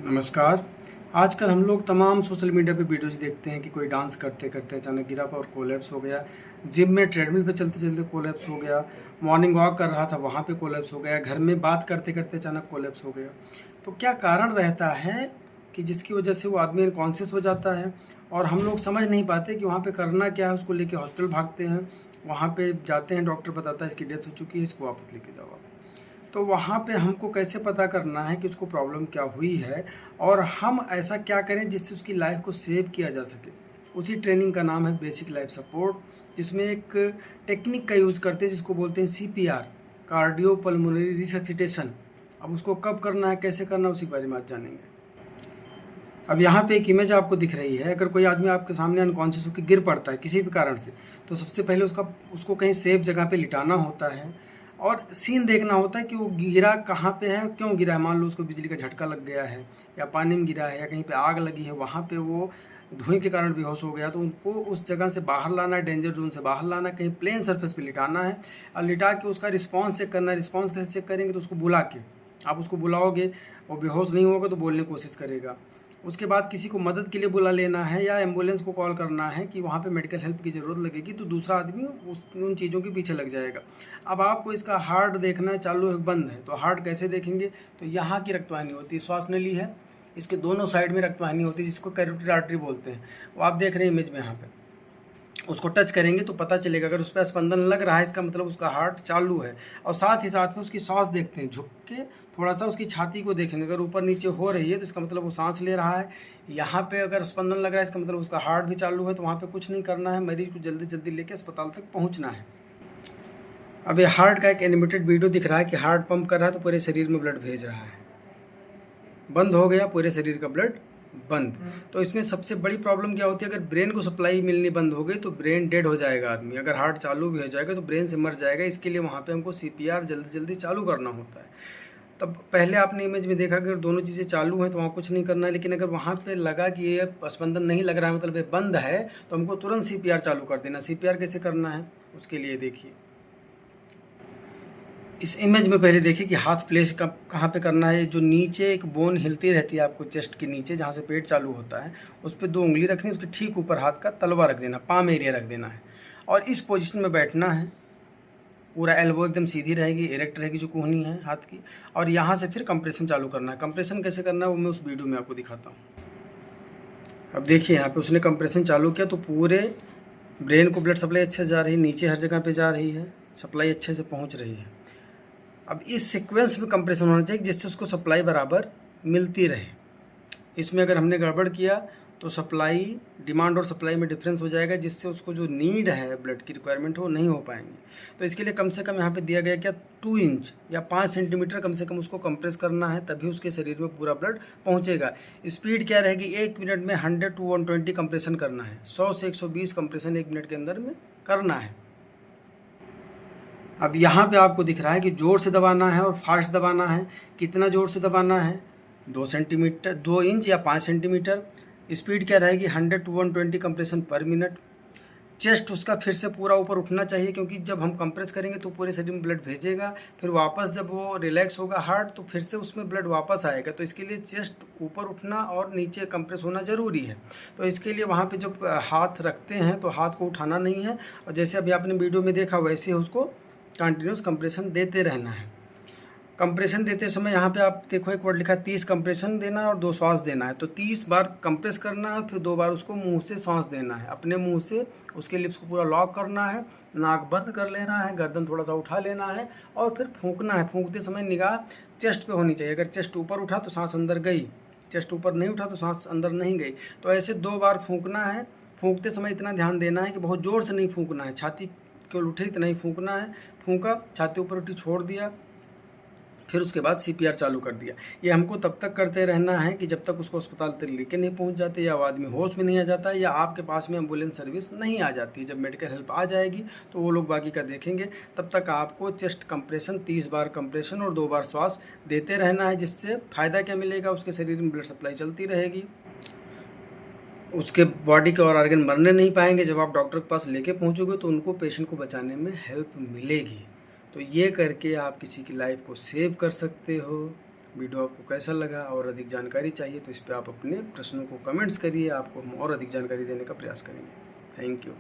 नमस्कार। आजकल हम लोग तमाम सोशल मीडिया पे वीडियोज़ देखते हैं कि कोई डांस करते करते अचानक गिरा और कोलैप्स हो गया, जिम में ट्रेडमिल पे चलते चलते कोलैप्स हो गया, मॉर्निंग वॉक कर रहा था वहाँ पे कोलैप्स हो गया, घर में बात करते करते अचानक कोलैप्स हो गया। तो क्या कारण रहता है कि जिसकी वजह से वो आदमी अनकॉन्शियस हो जाता है और हम लोग समझ नहीं पाते कि वहाँ पे करना क्या है। उसको लेके हॉस्पिटल भागते हैं, वहाँ पे जाते हैं, डॉक्टर बताता है इसकी डेथ हो चुकी है, इसको वापस लेके जाओ आप। तो वहाँ पे हमको कैसे पता करना है कि उसको प्रॉब्लम क्या हुई है और हम ऐसा क्या करें जिससे उसकी लाइफ को सेव किया जा सके। उसी ट्रेनिंग का नाम है बेसिक लाइफ सपोर्ट, जिसमें एक टेक्निक का यूज़ करते हैं जिसको बोलते हैं CPR, कार्डियो पल्मोनरी रिससिटेशन। अब उसको कब करना है, कैसे करना है, उसी के बारे में आज जानेंगे। अब यहाँ पे एक इमेज आपको दिख रही है। अगर कोई आदमी आपके सामने अनकॉन्शियस होकर गिर पड़ता है किसी भी कारण से, तो सबसे पहले उसको कहीं सेफ जगह पे लिटाना होता है और सीन देखना होता है कि वो गिरा कहाँ पे है, क्यों गिरा है। मान लो उसको बिजली का झटका लग गया है या पानी में गिरा है या कहीं पे आग लगी है, वहाँ पे वो धुएं के कारण बेहोश हो गया, तो उनको उस जगह से बाहर लाना है, डेंजर जोन से बाहर लाना है, कहीं प्लेन सरफेस पे लिटाना है और लिटा के उसका रिस्पॉन्स चेक करना है। रिस्पॉन्स कैसे चेक करेंगे, तो उसको बुला के, आप उसको बुलाओगे, वो बेहोश नहीं होगा तो बोलने की कोशिश करेगा। उसके बाद किसी को मदद के लिए बुला लेना है या एम्बुलेंस को कॉल करना है कि वहाँ पे मेडिकल हेल्प की ज़रूरत लगेगी, तो दूसरा आदमी उन चीज़ों के पीछे लग जाएगा। अब आपको इसका हार्ट देखना है, चालू है बंद है, तो हार्ट कैसे देखेंगे, तो यहाँ की रक्तवाहिनी होती है, श्वास नली है, इसके दोनों साइड में रक्तवाहिनी होती है जिसको कैरोटिड आर्टरी बोलते हैं। वो आप देख रहे हैं इमेज में, यहाँ पे उसको टच करेंगे तो पता चलेगा। अगर उस पर स्पंदन लग रहा है इसका मतलब उसका हार्ट चालू है। और साथ ही साथ में उसकी सांस देखते हैं, झुक के थोड़ा सा उसकी छाती को देखेंगे, अगर ऊपर नीचे हो रही है तो इसका मतलब वो सांस ले रहा है। यहाँ पे अगर स्पंदन लग रहा है इसका मतलब उसका हार्ट भी चालू है। तो वहाँ पे कुछ नहीं करना है, मरीज को जल्दी जल्दी लेके अस्पताल तक पहुँचना है। अब ये हार्ट का एक एनिमेटेड वीडियो दिख रहा है कि हार्ट पंप कर रहा है तो पूरे शरीर में ब्लड भेज रहा है, बंद हो गया, पूरे शरीर का ब्लड बंद। तो इसमें सबसे बड़ी प्रॉब्लम क्या होती है, अगर ब्रेन को सप्लाई मिलनी बंद हो गई तो ब्रेन डेड हो जाएगा आदमी। अगर हार्ट चालू भी हो जाएगा तो ब्रेन से मर जाएगा। इसके लिए वहाँ पे हमको CPR जल्दी जल्दी चालू करना होता है। तब पहले आपने इमेज में देखा कि अगर दोनों चीज़ें चालू हैं तो वहाँ कुछ नहीं करना है, लेकिन अगर वहाँ पे लगा कि ये स्पंदन नहीं लग रहा है, मतलब ये बंद है, तो हमको तुरंत CPR चालू कर देना। CPR कैसे करना है उसके लिए देखिए, इस इमेज में पहले देखिए कि हाथ प्लेस कहाँ पे करना है। जो नीचे एक बोन हिलती रहती है आपको चेस्ट के नीचे, जहाँ से पेट चालू होता है, उस पर 2 उंगली रखनी है, उसके ठीक ऊपर हाथ का तलवा रख देना, पाम एरिया रख देना है और इस पोजीशन में बैठना है। पूरा एल्बो एकदम सीधी रहेगी, इरेक्ट रहेगी जो कोहनी है हाथ की। और यहाँ से फिर कंप्रेशन चालू करना है। कंप्रेशन कैसे करना है वो मैं उस वीडियो में आपको दिखाता हूँ। अब देखिए यहाँ पे उसने कंप्रेशन चालू किया तो पूरे ब्रेन को ब्लड सप्लाई अच्छे से जा रही है, नीचे हर जगह पे जा रही है, सप्लाई अच्छे से पहुँच रही है। अब इस सीक्वेंस में कंप्रेशन होना चाहिए जिससे उसको सप्लाई बराबर मिलती रहे। इसमें अगर हमने गड़बड़ किया तो सप्लाई, डिमांड और सप्लाई में डिफरेंस हो जाएगा, जिससे उसको जो नीड है, ब्लड की रिक्वायरमेंट हो, नहीं हो पाएंगे। तो इसके लिए कम से कम यहाँ पे दिया गया क्या, 2 इंच या 5 सेंटीमीटर कम से कम उसको कंप्रेस करना है, तभी उसके शरीर में पूरा ब्लड पहुँचेगा। स्पीड क्या रहेगी, 1 मिनट में 100 to 120 कंप्रेशन करना है। 100 से 120 कंप्रेशन 1 मिनट के अंदर में करना है। अब यहाँ पे आपको दिख रहा है कि ज़ोर से दबाना है और फास्ट दबाना है। कितना ज़ोर से दबाना है, 2 सेंटीमीटर, 2 इंच या 5 सेंटीमीटर। स्पीड क्या रहेगी, 100 to 120 कंप्रेशन पर मिनट। चेस्ट उसका फिर से पूरा ऊपर उठना चाहिए, क्योंकि जब हम कंप्रेस करेंगे तो पूरे शरीर में ब्लड भेजेगा, फिर वापस जब वो रिलैक्स होगा हार्ट तो फिर से उसमें ब्लड वापस आएगा। तो इसके लिए चेस्ट ऊपर उठना और नीचे कंप्रेस होना ज़रूरी है। तो इसके लिए वहाँ पे जब हाथ रखते हैं तो हाथ को उठाना नहीं है, और जैसे अभी आपने वीडियो में देखा वैसे उसको कंटिन्यूस कंप्रेशन देते रहना है। कंप्रेशन देते समय यहाँ पे आप देखो एक वर्ड लिखा है 30 कंप्रेशन देना है और 2 श्वास देना है। तो 30 बार कंप्रेस करना है, फिर 2 बार उसको मुंह से सांस देना है। अपने मुंह से उसके लिप्स को पूरा लॉक करना है, नाक बंद कर लेना है, गर्दन थोड़ा सा उठा लेना है और फिर फूंकना है। फूंकते समय निगाह चेस्ट पे होनी चाहिए। अगर चेस्ट ऊपर उठा तो सांस अंदर गई, चेस्ट ऊपर नहीं उठा तो सांस अंदर नहीं गई। तो ऐसे 2 बार फूंकना है। फूंकते समय इतना ध्यान देना है कि बहुत ज़ोर से नहीं फूंकना है, छाती केवल उठे इतना ही फूंकना है। फूंका, छाती ऊपर उठी, छोड़ दिया, फिर उसके बाद CPR चालू कर दिया। ये हमको तब तक करते रहना है कि जब तक उसको अस्पताल तक लेके नहीं पहुंच जाते, या वो आदमी होश में नहीं आ जाता, या आपके पास में एम्बुलेंस सर्विस नहीं आ जाती। जब मेडिकल हेल्प आ जाएगी तो वो लोग बाकी का देखेंगे। तब तक आपको चेस्ट कंप्रेशन 30 बार कंप्रेशन और 2 बार श्वास देते रहना है। जिससे फ़ायदा क्या मिलेगा, उसके शरीर में ब्लड सप्लाई चलती रहेगी, उसके बॉडी के और ऑर्गन मरने नहीं पाएंगे। जब आप डॉक्टर के पास लेके पहुंचोगे तो उनको पेशेंट को बचाने में हेल्प मिलेगी। तो ये करके आप किसी की लाइफ को सेव कर सकते हो। वीडियो आपको कैसा लगा और अधिक जानकारी चाहिए तो इस पर आप अपने प्रश्नों को कमेंट्स करिए, आपको हम और अधिक जानकारी देने का प्रयास करेंगे। Thank you.